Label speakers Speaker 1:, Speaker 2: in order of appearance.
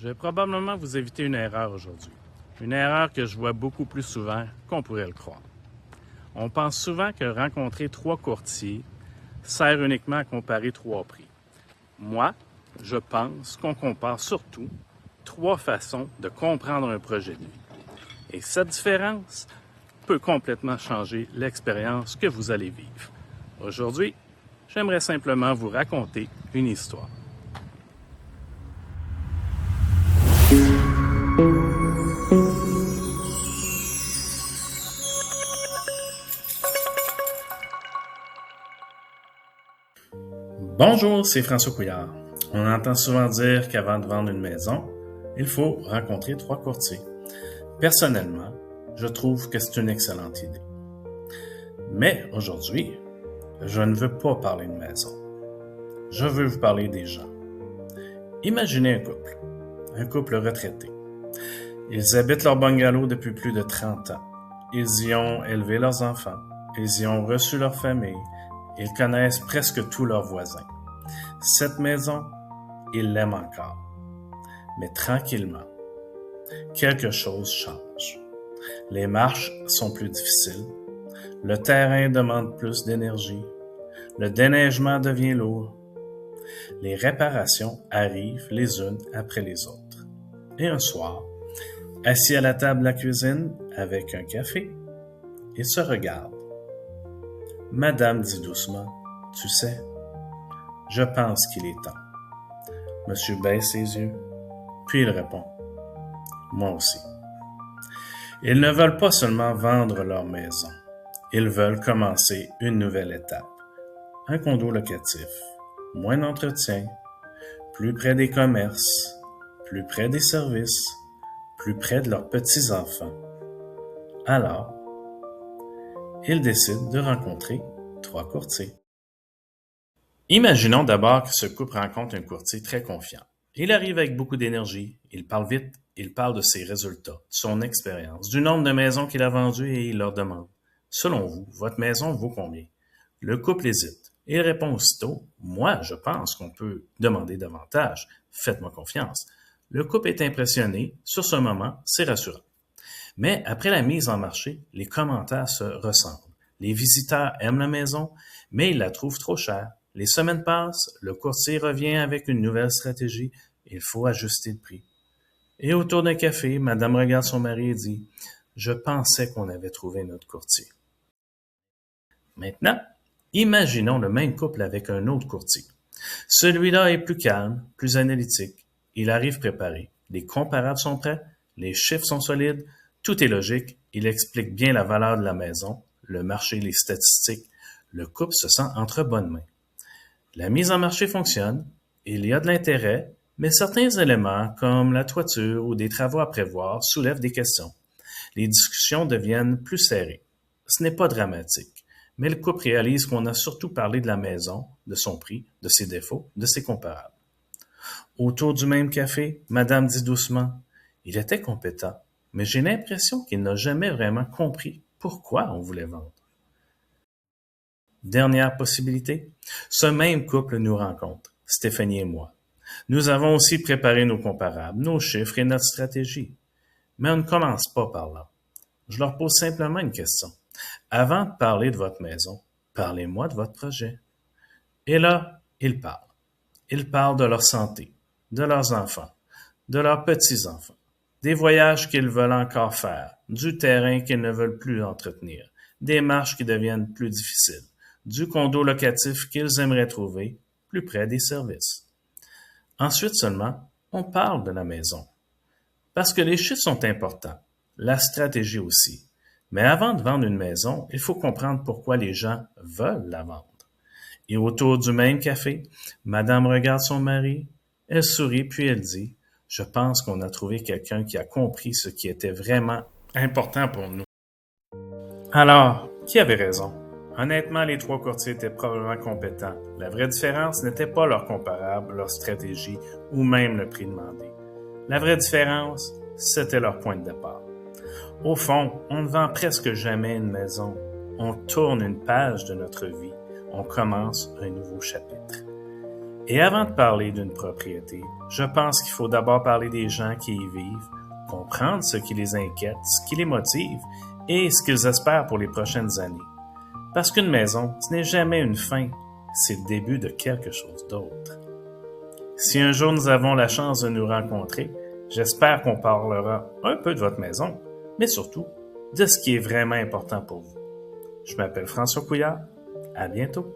Speaker 1: Je vais probablement vous éviter une erreur aujourd'hui. Une erreur que je vois beaucoup plus souvent qu'on pourrait le croire. On pense souvent que rencontrer 3 courtiers sert uniquement à comparer 3 prix. Moi, je pense qu'on compare surtout 3 façons de comprendre un projet de vie. Et cette différence peut complètement changer l'expérience que vous allez vivre. Aujourd'hui, j'aimerais simplement vous raconter une histoire. Bonjour, c'est François Couillard. On entend souvent dire qu'avant de vendre une maison, il faut rencontrer 3 courtiers. Personnellement, je trouve que c'est une excellente idée. Mais aujourd'hui, je ne veux pas parler de maison. Je veux vous parler des gens. Imaginez un couple retraité. Ils habitent leur bungalow depuis plus de 30 ans. Ils y ont élevé leurs enfants. Ils y ont reçu leur famille. Ils connaissent presque tous leurs voisins. Cette maison, ils l'aiment encore. Mais tranquillement, quelque chose change. Les marches sont plus difficiles. Le terrain demande plus d'énergie. Le déneigement devient lourd. Les réparations arrivent les unes après les autres. Et un soir, assis à la table de la cuisine avec un café, ils se regardent. Madame dit doucement, « Tu sais, je pense qu'il est temps. » Monsieur baisse ses yeux, puis il répond, « Moi aussi. » Ils ne veulent pas seulement vendre leur maison, ils veulent commencer une nouvelle étape. Un condo locatif, moins d'entretien, plus près des commerces, plus près des services, plus près de leurs petits-enfants. Alors, ils décident de rencontrer 3 courtiers. Imaginons d'abord que ce couple rencontre un courtier très confiant. Il arrive avec beaucoup d'énergie, il parle vite, il parle de ses résultats, de son expérience, du nombre de maisons qu'il a vendues et il leur demande « Selon vous, votre maison vaut combien? » Le couple hésite. Il répond aussitôt « Moi, je pense qu'on peut demander davantage. Faites-moi confiance. » Le couple est impressionné. Sur ce moment, c'est rassurant. Mais après la mise en marché, les commentaires se ressemblent. Les visiteurs aiment la maison, mais ils la trouvent trop chère. Les semaines passent, le courtier revient avec une nouvelle stratégie. Il faut ajuster le prix. Et autour d'un café, madame regarde son mari et dit « Je pensais qu'on avait trouvé notre courtier. » Maintenant, imaginons le même couple avec un autre courtier. Celui-là est plus calme, plus analytique. Il arrive préparé. Les comparables sont prêts, les chiffres sont solides, tout est logique. Il explique bien la valeur de la maison, le marché, les statistiques. Le couple se sent entre bonnes mains. La mise en marché fonctionne, il y a de l'intérêt, mais certains éléments, comme la toiture ou des travaux à prévoir, soulèvent des questions. Les discussions deviennent plus serrées. Ce n'est pas dramatique, mais le couple réalise qu'on a surtout parlé de la maison, de son prix, de ses défauts, de ses comparables. Autour du même café, madame dit doucement « Il était compétent, mais j'ai l'impression qu'il n'a jamais vraiment compris pourquoi on voulait vendre. » Dernière possibilité, ce même couple nous rencontre, Stéphanie et moi. Nous avons aussi préparé nos comparables, nos chiffres et notre stratégie. Mais on ne commence pas par là. Je leur pose simplement une question. Avant de parler de votre maison, parlez-moi de votre projet. Et là, ils parlent. Ils parlent de leur santé, de leurs enfants, de leurs petits-enfants, des voyages qu'ils veulent encore faire, du terrain qu'ils ne veulent plus entretenir, des marches qui deviennent plus difficiles, du condo locatif qu'ils aimeraient trouver plus près des services. Ensuite seulement, on parle de la maison. Parce que les chiffres sont importants, la stratégie aussi. Mais avant de vendre une maison, il faut comprendre pourquoi les gens veulent la vendre. Et autour du même café, madame regarde son mari, elle sourit puis elle dit « Je pense qu'on a trouvé quelqu'un qui a compris ce qui était vraiment important pour nous. » Alors, qui avait raison? Honnêtement, les 3 courtiers étaient probablement compétents. La vraie différence n'était pas leur comparable, leur stratégie ou même le prix demandé. La vraie différence, c'était leur point de départ. Au fond, on ne vend presque jamais une maison. On tourne une page de notre vie. On commence un nouveau chapitre. Et avant de parler d'une propriété, je pense qu'il faut d'abord parler des gens qui y vivent, comprendre ce qui les inquiète, ce qui les motive et ce qu'ils espèrent pour les prochaines années. Parce qu'une maison, ce n'est jamais une fin, c'est le début de quelque chose d'autre. Si un jour nous avons la chance de nous rencontrer, j'espère qu'on parlera un peu de votre maison, mais surtout de ce qui est vraiment important pour vous. Je m'appelle François Couillard. À bientôt.